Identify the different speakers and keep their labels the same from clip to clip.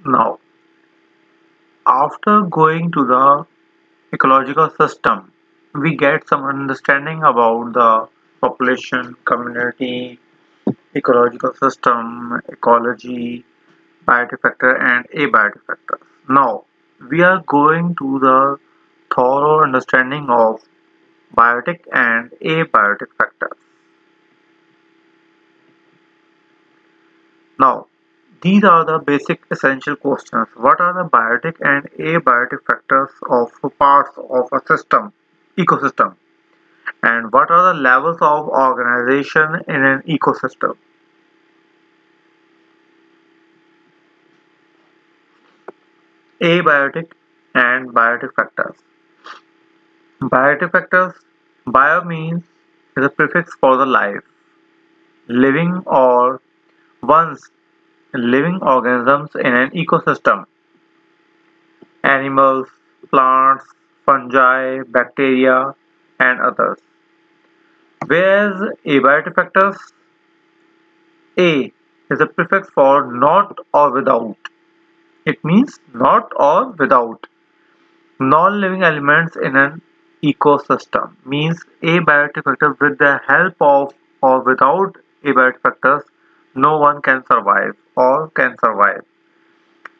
Speaker 1: Now, after going to the ecological system, we get some understanding about the population, community, ecological system, ecology, biotic factor, and abiotic factors. Now, we are going to the thorough understanding of biotic and abiotic factors. Now, these are the basic essential questions. What are the biotic and abiotic factors of parts of a system, ecosystem? And what are the levels of organization in an ecosystem? Abiotic and biotic factors. Biotic factors, bio means is a prefix for the life, living or once living organisms in an ecosystem. Animals, plants, fungi, bacteria, and others. Whereas abiotic factors, A is a prefix for not or without. It means not or without. Non-living elements in an ecosystem means abiotic factor with the help of or without abiotic factors, no one can survive or can survive.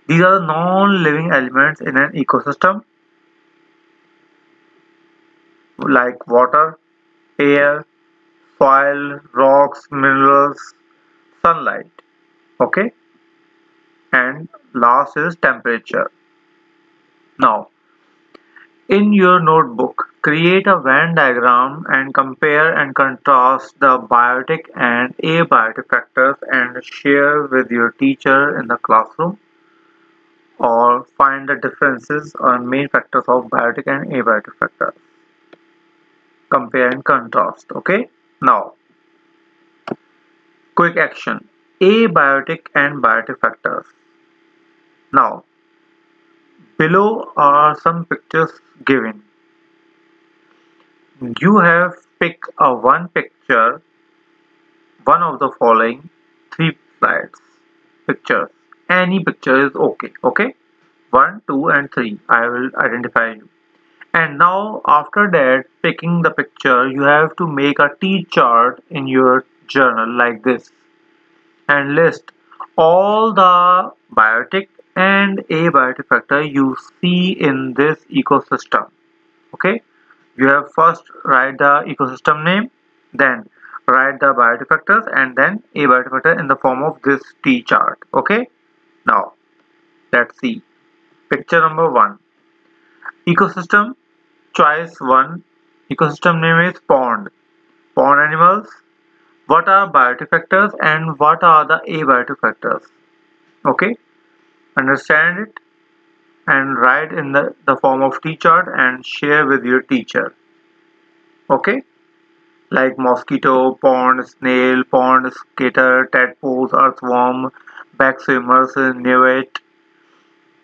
Speaker 1: These are the non-living elements in an ecosystem like water, air, soil, rocks, minerals, sunlight. Okay, and last is temperature. Now, in your notebook, create a Venn diagram and compare and contrast the biotic and abiotic factors and share with your teacher in the classroom, or find the differences or main factors of biotic and abiotic factors. Compare and contrast. Okay. Now, quick action. Abiotic and biotic factors. Now, below are some pictures given. You have pick a one picture, one of the following three slides. Pictures. Any picture is okay. Okay. 1, 2, and 3. I will identify you. And now after that, picking the picture, you have to make a T chart in your journal like this and list all the biotic and abiotic factor you see in this ecosystem. Okay, you have first write the ecosystem name, then write the biotic factors, and then abiotic factor in the form of this T chart. Okay, now let's see. Picture number 1. Ecosystem choice 1. Ecosystem name is pond. Pond animals. What are biotic factors and what are the abiotic factors? Okay, understand it and write in the form of T chart and share with your teacher. Okay, like mosquito, pond, snail, pond skater, tadpoles, earthworm, back swimmers, newt,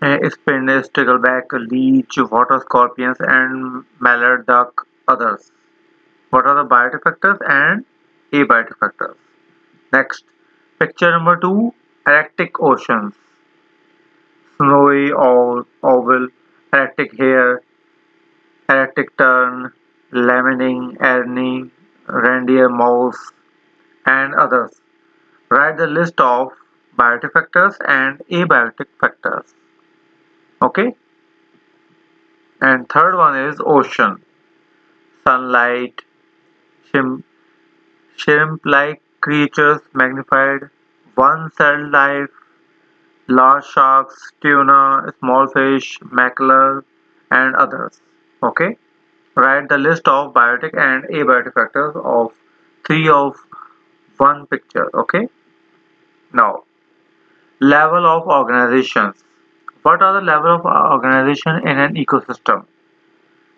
Speaker 1: spin, stickleback, leech, water scorpions, and mallard duck, others. What are the biotic factors and abiotic factors? Next, picture number 2, Arctic oceans. Snowy owl, Arctic hare, Arctic tern, lemming, ernie, reindeer mouse, and others. Write the list of biotic factors and abiotic factors. Okay? And third one is ocean. Sunlight, shrimp, shrimp-like creatures magnified, one-celled life, large sharks, tuna, small fish, mackerel, and others. Okay? Write the list of biotic and abiotic factors of three of one picture. Okay? Now, level of organizations. What are the level of organization in an ecosystem?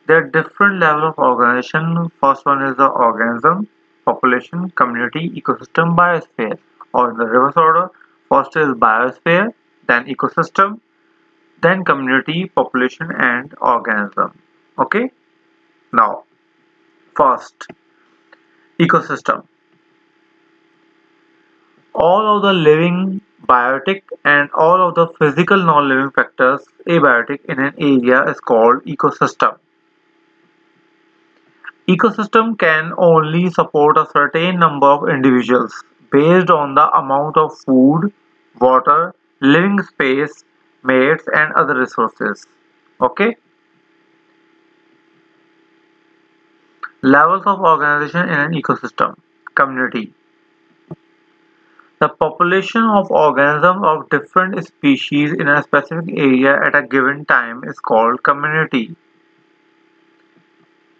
Speaker 1: There are different level of organization. First one is the organism, population, community, ecosystem, biosphere. Or in the reverse order, first is biosphere, then ecosystem, then community, population, and organism. Okay? Now, first, ecosystem. All of the living Biotic and all of the physical non-living factors abiotic in an area is called ecosystem. Ecosystem can only support a certain number of individuals based on the amount of food, water, living space, mates and other resources. Okay? Levels of organization in an ecosystem. Community. The population of organisms of different species in a specific area at a given time is called community.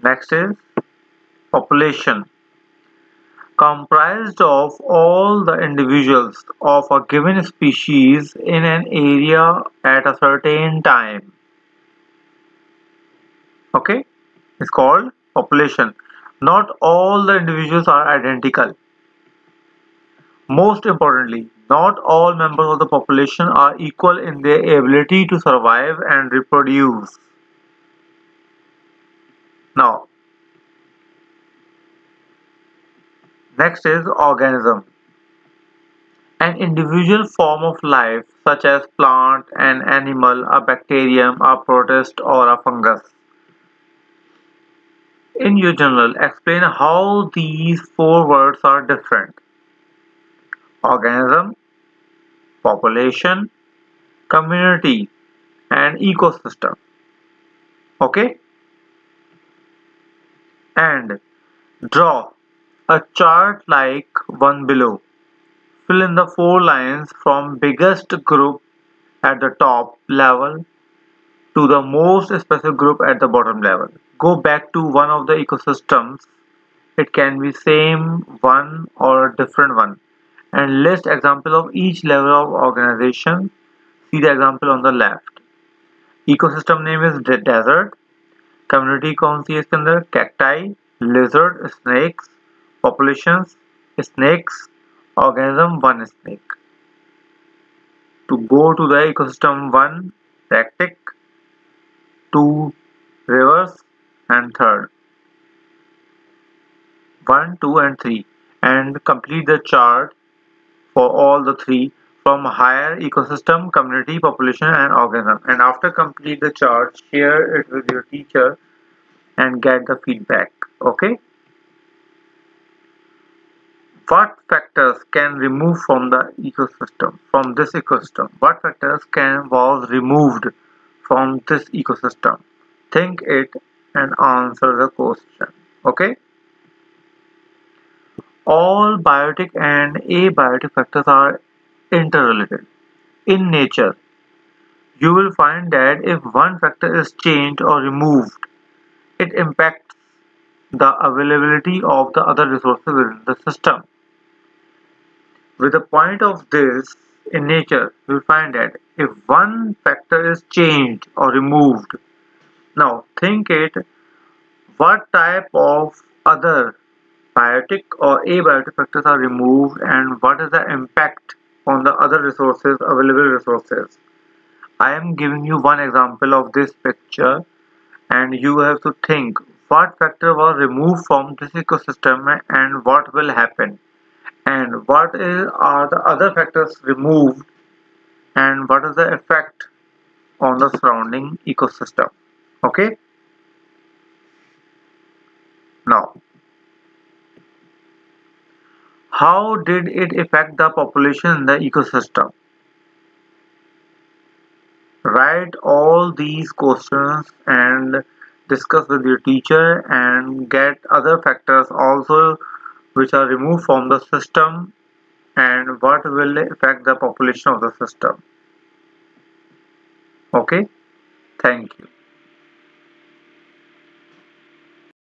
Speaker 1: Next is population. Comprised of all the individuals of a given species in an area at a certain time. Okay, it's called population. Not all the individuals are identical. Most importantly, not all members of the population are equal in their ability to survive and reproduce. Now, next is organism. An individual form of life such as plant, an animal, a bacterium, a protist or a fungus. In your journal, explain how these four words are different. Organism, population, community and ecosystem. Okay? And draw a chart like one below. Fill in the four lines from biggest group at the top level to the most specific group at the bottom level. Go back to one of the ecosystems. It can be same one or a different one. And list example of each level of organization. See the example on the left. Ecosystem name is desert. Community कौन सी है इसके अंदर? Cacti, lizard, snakes, populations, snakes, organism, one snake. To go to the ecosystem 1, tactic, 2, rivers and third 1, 2 and 3 and complete the chart for all the three from higher ecosystem, community, population and organism. And after complete the chart, share it with your teacher and get the feedback. Okay? What factors can remove from the ecosystem, from this ecosystem? What factors was removed from this ecosystem? Think it and answer the question. Okay? All biotic and abiotic factors are interrelated. In nature, you will find that if one factor is changed or removed, it impacts the availability of the other resources within the system. With the point of this, in nature, you will find that if one factor is changed or removed, now think it, what type of other biotic or abiotic factors are removed and what is the impact on the other resources, available resources. I am giving you one example of this picture and you have to think what factor was removed from this ecosystem and what will happen and are the other factors removed and what is the effect on the surrounding ecosystem. Okay, now how did it affect the population in the ecosystem? Write all these questions and discuss with your teacher and get other factors also which are removed from the system and what will affect the population of the system. Okay, thank you.